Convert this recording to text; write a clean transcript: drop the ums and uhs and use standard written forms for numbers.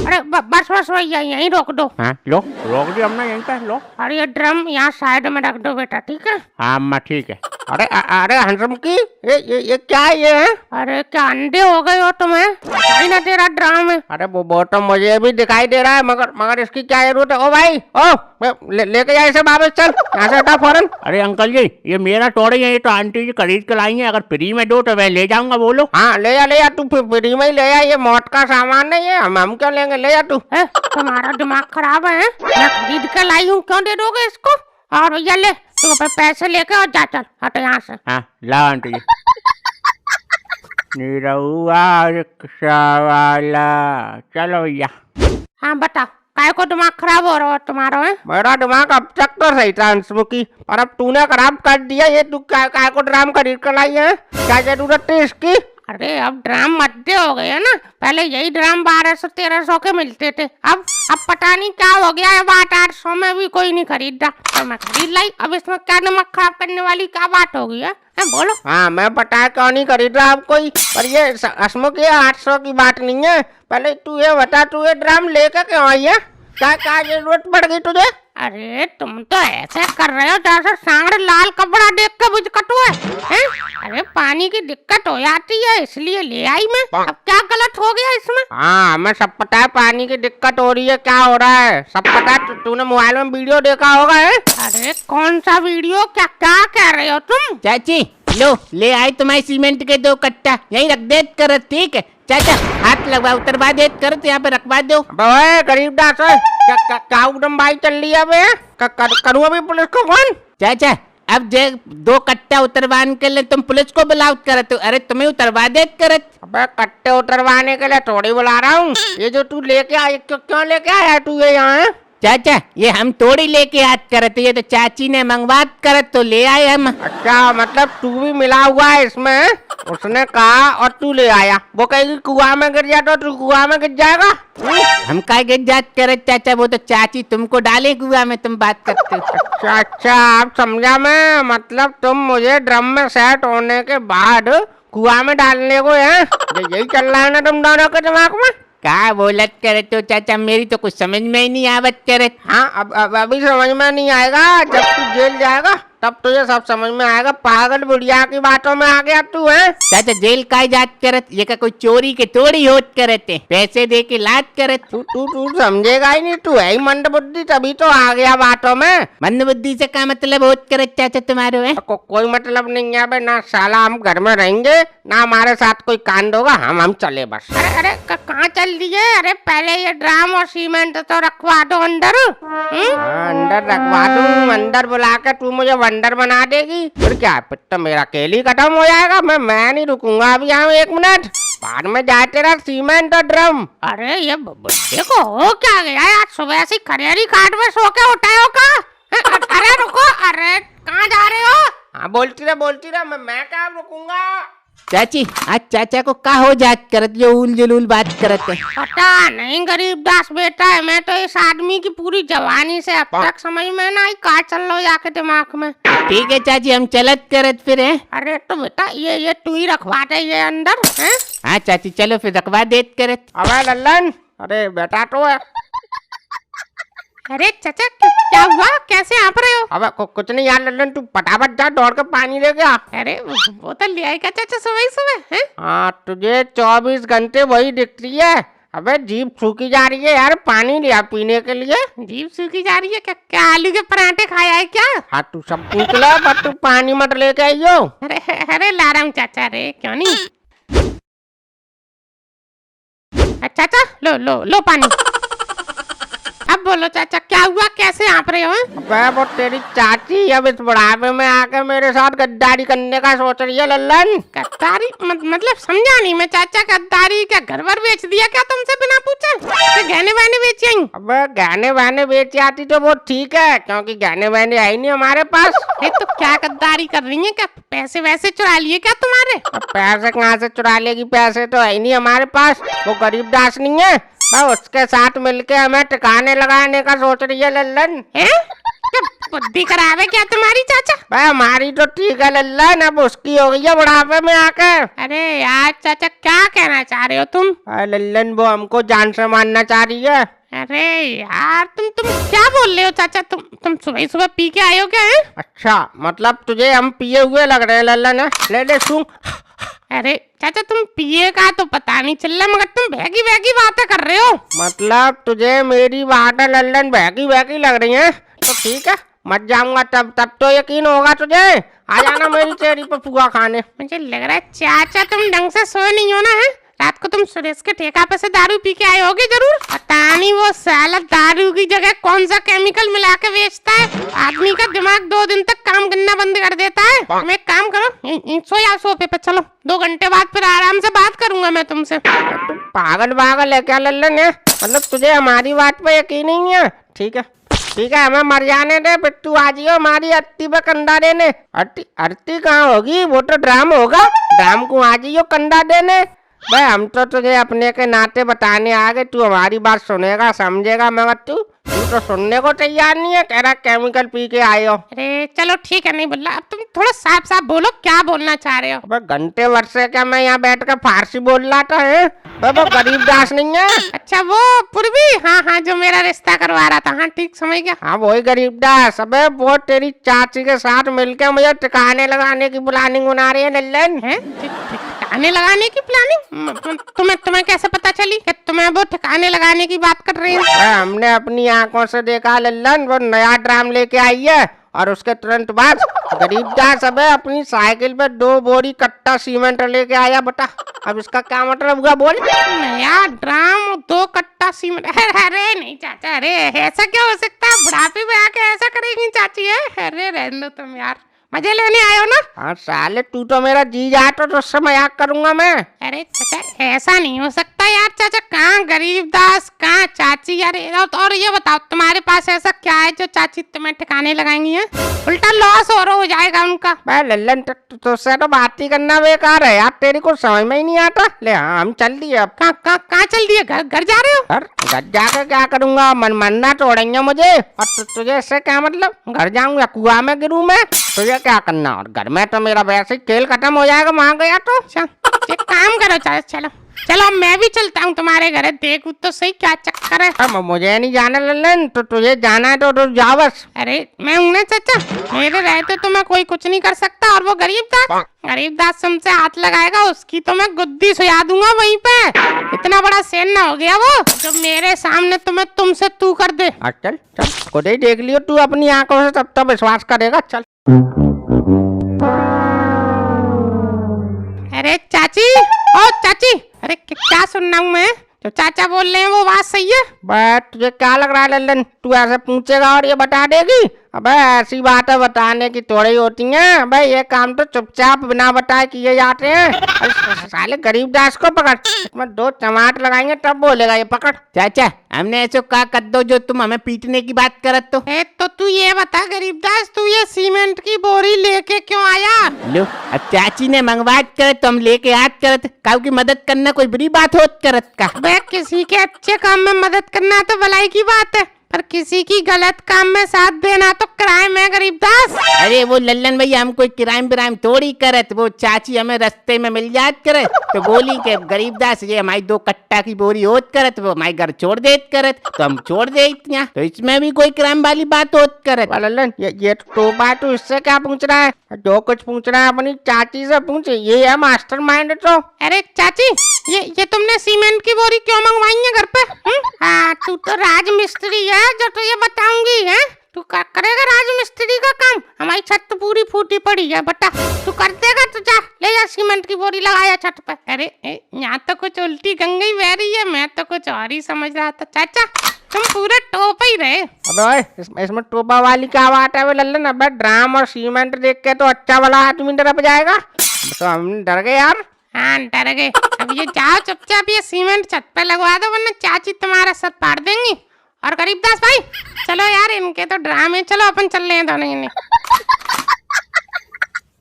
अरे बस बस भैया यहीं रोक दो। हाँ लो, रोक दी हमने यहीं पे, लो। और ये ड्रम यहाँ साइड में रख दो बेटा, ठीक है? हाँ अम्मा ठीक है। अरे हंसमुखी, ये क्या है ये है? अरे क्या अंधे हो गए हो तुम्हें? दिखाई ना दे रहा ड्रम में? अरे वो तो मुझे भी दिखाई दे रहा है, मगर इसकी क्या जरूरत है? ओ भाई, लेके जाए इसे वापस, चल यहाँ से हटा फौरन। अरे अंकल जी, ये मेरा टोड़ी है, ये तो आंटी जी खरीद के लाई है, अगर फ्री में दो तो मैं ले जाऊंगा, बोलो। हाँ ले जा तू, फ्री में ही ले जा, ये मौत का सामान नहीं है, हम क्यों लेंगे, ले जा तू। तुम्हारा दिमाग खराब है? मैं खरीद के लाई हूँ, क्यों दे दोगे इसको? और भैया ले, तू पैसे लेके और जा, चल हट यहाँ से। हाँ लाओ आंटी जी। निरहुआ रिक्शा वाला, चलो भैया। हाँ बताओ, काय को दिमाग खराब हो रहा है तुम्हारा? है मेरा दिमाग अब तक तो सही था अंशमुखी, और अब तूने खराब कर दिया। ये तू काय को ड्राम खरीद कर लाई है? क्या जरूरत थी इसकी? अरे अब ड्राम मध्य हो गए है ना, पहले यही ड्राम 1200-1300 के मिलते थे, अब पता नहीं क्या हो गया है, 800 में भी कोई नहीं खरीदा, तो मैं खरीद लाई। अब इसमें क्या दिमाग खराब करने वाली क्या बात हो गई है? बोलो। हाँ मैं पता है क्यों नहीं खरीद रहा अब कोई, पर ये हंसमुखी 800 की बात नहीं है। पहले तू ये बता, तू ये ड्राम लेकर क्यों आई है? क्या जरूरत पड़ गई तुझे? अरे तुम तो ऐसे कर रहे हो जैसे सांड लाल कपड़ा देख के बुझकट हुए हैं? अरे पानी की दिक्कत हो जाती है इसलिए ले आई मैं। अब क्या गलत हो गया इसमें? हाँ हमें सब पता है पानी की दिक्कत हो रही है, क्या हो रहा है सब पता है। तूने मोबाइल में वीडियो देखा होगा है? अरे कौन सा वीडियो? क्या क्या कह रहे हो तुम? चाची लो, ले आए तुम्हारे सीमेंट के 2 कट्टा, यहीं रख दे कर, ठीक है? चाचा हाथ लगवा, उतरवा दे कर, यहाँ पे रखवा दो। गरीब दास क्या एकदम बाई चल रही है? करूँ अभी पुलिस को फोन? चाचा अब 2 कट्टा उतरवाने के लिए तुम पुलिस को बुलाओ करत, अरे तुम्हें उतरवा दे करत। अबे कट्टे उतरवाने के लिए थोड़ी बुला रहा हूँ, ये जो तू लेके आया क्यों लेके आया तू ये यहाँ? चाचा ये हम थोड़ी लेके याद करते, ये तो चाची ने मंगवा करत तो ले आए हम। अच्छा मतलब तू भी मिला हुआ है इसमें? उसने कहा और तू ले आया। वो कहेगी कुआं में गिर जाए तो तू कुआं में गिर जाएगा? हम काय गिर जात करे चाचा, वो तो चाची तुमको डाले कुआं में, तुम बात करते हो। अच्छा आप समझा मैं, मतलब तुम मुझे ड्रम में सेट होने के बाद कुआं में डालने को है? यही चल रहा है ना तुम दोनों के दिमाग में? क्या बोलत करे तो चाचा, मेरी तो कुछ समझ में ही नहीं आवत करे। हाँ अब अभी समझ में नहीं आएगा, जब तू जेल जाएगा तब तुझे सब समझ में आएगा। पागल बुढ़िया की बातों में आ गया तू है? चाचा जेल का जात करत, ये का कोई चोरी के थोड़ी होत करते, पैसे दे के लात करत। तू समझेगा ही नहीं, तू है ही मंद बुद्धि, तभी तो आ गया बातों में। मंद बुद्धि से क्या मतलब होत करत चाचा तुम्हारे है? कोई मतलब नहीं है बे, ना साला हम घर में रहेंगे ना हमारे साथ कोई कांड होगा, हम चले बस। अरे कहाँ चल दिए? अरे पहले ये ड्राम और सीमेंट तो रखवा दो अंदर। अंदर रखवा दूं? अंदर बुला के तू मुझे वंडर बना देगी फिर क्या? तो मेरा खेल ही खत्म हो जाएगा। मैं नहीं रुकूंगा अभी यहाँ 1 मिनट, बाद में जाते रहा सीमेंट और ड्रम। अरे ये बुड्ढे को हो क्या गया यार? सुबह से खरेरी काट में सो के उठाए हो का? अरे रुको, अरे कहाँ जा रहे हो? हाँ बोलती रहा, मैं क्या रुकूंगा? चाची आज चाचा को का हो जात करत, जो उल जुलूल बात करत है? पता नहीं गरीब दास बेटा है, मैं तो इस आदमी की पूरी जवानी से अब तक समझ में ना आई का चल रहा जाके दिमाग में। ठीक है चाची हम चलत करत फिर है। अरे तो बेटा ये तू ही रखवा दे ये अंदर है? हाँ चाची चलो फिर रखवा देत करत। अबे लल्लन, अरे बेटा तो है। अरे चाचा क्या हुआ? कैसे आप रहे हो? अब कुछ नहीं यार लल्लन, तू फटाफट जा दौड़ के पानी ले गया। अरे वो तो ले आई क्या चाचा सुबह है? हाँ तुझे 24 घंटे वही दिखती है। अबे जीभ सूखी जा रही है यार, पानी लिया पीने के लिए। जीभ सूखी जा रही है? क्या आलू के पराठे खाया है क्या? हाँ तू सब पूछ ले, पर तू पानी मत लेके आइयो। अरे लाराम चाचा, रे क्यों नहीं? चाचा लो पानी। अब बोलो चाचा क्या हुआ, कैसे आप रहे हो? अबे वो तेरी चाची अब इस बुढ़ापे में आके मेरे साथ गद्दारी करने का सोच रही है लल्लन। गद्दारी मतलब समझा नहीं मैं चाचा। गद्दारी क्या घर वर बेच दिया क्या तुमसे बिना पूछे? तो गहने बहने बेच आई? अबे गहने बहने बेच आती तो वो ठीक है, क्योंकि गहने बहने आई नहीं हमारे पास। तो क्या गद्दारी कर रही है? क्या पैसे वैसे चुरा लिए क्या तुम्हारे? पैसे कहाँ से चुरा लेगी, पैसे तो है नहीं हमारे पास। वो गरीब दास नहीं है, उसके साथ मिलके हमें ठिकाने लगाने का सोच रही है लल्लन। बुद्धि खराब है क्या तुम्हारी चाचा? भाई हमारी तो ठीक है लल्लन, अब उसकी हो गई है बुढ़ापे में आकर। अरे यार चाचा क्या कहना चाह रहे हो तुम? भाई लल्लन वो हमको जान से मारना चाह रही है। अरे यार तुम क्या बोल रहे हो चाचा? तुम सुबह सुबह पी के आए हो क्या है? अच्छा मतलब तुझे हम पिए हुए लग रहे हैं लल्लन? है ले ले सूंघ। अरे चाचा तुम पिए का तो पता नहीं चल रहा, मगर तुम बहकी बहकी बातें कर रहे हो। मतलब तुझे मेरी बातें लल्लन बहकी बहकी लग रही हैं? तो ठीक है मत जाऊंगा, तब तो यकीन होगा तुझे। आ जाना मेरी चेहरी पर पुआ खाने। मुझे लग रहा है चाचा तुम ढंग से सोए नहीं हो ना? है रात को तुम सुरेश के ठेका पे से दारू पी के आए होगे जरूर। पता नहीं वो साला दारू की जगह कौन सा केमिकल मिला के बेचता है। आदमी का दिमाग 2 दिन तक काम करना बंद कर देता है। तुम एक काम करो, सो या सोफे पे चलो, 2 घंटे बाद फिर आराम से बात करूंगा मैं तुमसे। पागल पागल है क्या लल्लन? है मतलब तुझे हमारी बात पे यकीन नहीं है? ठीक है ठीक है, हमें मर जाने दे, फिर तू आ जियो हमारी अत्ती पे कंधा देने। अत्ती कहाँ होगी? वो तो ड्राम होगा, ड्राम को आ जियो कंधा देने। भाई हम तो तुझे अपने के नाते बताने आ गए, तू हमारी बात सुनेगा समझेगा, मगर तू तो सुनने को तैयार नहीं है। कह रहा केमिकल पी के आए हो। अरे चलो ठीक है, नहीं बोल रहा। अब तुम थोड़ा साफ साफ बोलो, क्या बोलना चाह रहे हो? अबे घंटे भर से क्या मैं यहाँ बैठ कर फारसी बोल रहा था? है वो गरीब दास नहीं है? अच्छा वो पूर्वी, हाँ जो मेरा रिश्ता करवा रहा था। हाँ ठीक समझ गया। हाँ वही गरीब दास। अबे वो तेरी चाची के साथ मिलके मुझे ठिकाने लगाने की प्लानिंग बना रही है लल्लन। है ठिकाने लगाने की प्लानिंग? तुम्हें कैसे पता चली कि तुम्हें वो ठिकाने लगाने की बात कर रही है? हमने अपनी आंखों से देखा लल्लन, वो नया ड्राम लेके आई है और उसके तुरंत बाद गरीब दास अब अपनी साइकिल पे 2 बोरी कट्टा सीमेंट लेके आया। बता अब इसका क्या मतलब हुआ बोल? नया ड्राम 2 कट्टा सीमेंट? अरे नहीं चाचा, अरे ऐसा क्या हो सकता है? बुढ़ापे में आके ऐसा करेगी चाची? है अरे रहने दो तुम यार, मजे लेने आए हो ना? हाँ साले तू तो मेरा जी जाता तो उससे मजाक करूंगा मैं। अरे चाचा ऐसा नहीं हो सकता यार। चाचा कहाँ गरीब दास, कहाँ चाची यार? और ये बताओ तुम्हारे पास ऐसा क्या है जो चाची तुम्हें ठिकाने लगाएंगी? है उल्टा लॉस और हो जाएगा उनका। भाई लल्लन तुझसे तो बात ही करना बेकार है यार, तेरी को समझ में ही नहीं आता। ले हाँ हम चल दिए। अब कहाँ चल दिए? घर जा रहे हो? घर जाकर क्या करूंगा? मरना तोड़ेंगे मुझे। और तुझे इससे क्या मतलब? घर जाऊंगा कुआं में गिरूं मैं? तुझे क्या करना? और घर में तो मेरा वैसे ही खेल खत्म हो जाएगा वहां गया तो। एक काम करो चाचा, चलो मैं भी चलता हूँ तुम्हारे घर, देखूं तो सही क्या चक्कर है। अब मुझे नहीं जाना लल्लन, तो तुझे जाना है तो जा बस। अरे मैं हूं ना चाचा, मेरे रहते तो मैं कोई कुछ नहीं कर सकता। और वो गरीब दास तुमसे हाथ लगाएगा उसकी तो मैं गुद्दी सुया दूंगा वहीं पे। इतना बड़ा सेन ना हो गया वो जो मेरे सामने तुम्हें तुमसे तू कर दे। चल चल खुद ही देख लियो तू अपनी आंखों से, तब तो विश्वास करेगा। चल। अरे चाची, ओ चाची, अरे क्या सुन रहा हूँ मैं? जो चाचा बोल रहे हैं वो बात सही है? बस तुझे क्या लग रहा है लल्लन, तू ऐसे पूछेगा और ये बता देगी? अबे ऐसी बातें बताने की थोड़ी होती हैं भाई, ये काम तो चुपचाप बिना बताए किए जाते हैं। साले गरीब दास को पकड़, इसमें 2 चमाट लगाएंगे तब बोलेगा ये पकड़। चाचा हमने ऐसे क्या कर दो जो तुम हमें पीटने की बात करत तो तू ये बता गरीब दास, तू ये सीमेंट की बोरी लेके क्यों आया? लो अब चाची ने मंगवात करे तो हम लेके हाथ करत, काऊ की मदद करना कोई बुरी बात होत करत का? बे किसी के अच्छे काम में मदद करना तो भलाई की बात है, पर किसी की गलत काम में साथ देना तो क्राइम है गरीब दास। अरे वो लल्लन भैया हम कोई क्राइम थोड़ी करत, वो चाची हमें रास्ते में मिल जात करे तो बोली के गरीब दास ये हमारी 2 कट्टा की बोरी होत करत, वो हमारे घर छोड़ देत करत तो हम छोड़ देत यहाँ, तो इसमें भी कोई क्राइम वाली बात होत करत। लल्लन ये तो बात तू इससे क्या पूछ रहा है? जो कुछ पूछ रहा है अपनी चाची से पूछ, ये है मास्टरमाइंड तो। अरे चाची ये तुमने सीमेंट की बोरी क्यों मंगवाई है घर पे? हाँ तू तो राजमिस्त्री है जो तो ये बताऊंगी है। तू करेगा राजमिस्त्री का काम? हमारी छत तो पूरी फूटी पड़ी है, बता तू कर देगा? तो जा ले जा सीमेंट की बोरी लगाया छत पे। अरे यहाँ तो कुछ उल्टी गंगई बह रही है, मैं तो कुछ और ही समझ रहा था। चाचा तुम पूरे टोप ही रहे। अबे इसमें टोपा वाली क्या बात है लल्लन? अबे ड्राम और सीमेंट देख के तो अच्छा वाला आदमी डर जाएगा, तो हम डर गए यार। हाँ डर गए। अब ये जाओ चुपचाप ये सीमेंट छत पे लगवा दो, वरना चाची तुम्हारा सर पाड़ देंगी। और गरीबदास भाई चलो यार, इनके तो ड्रामे, चलो अपन चल रहे हैं दोनों।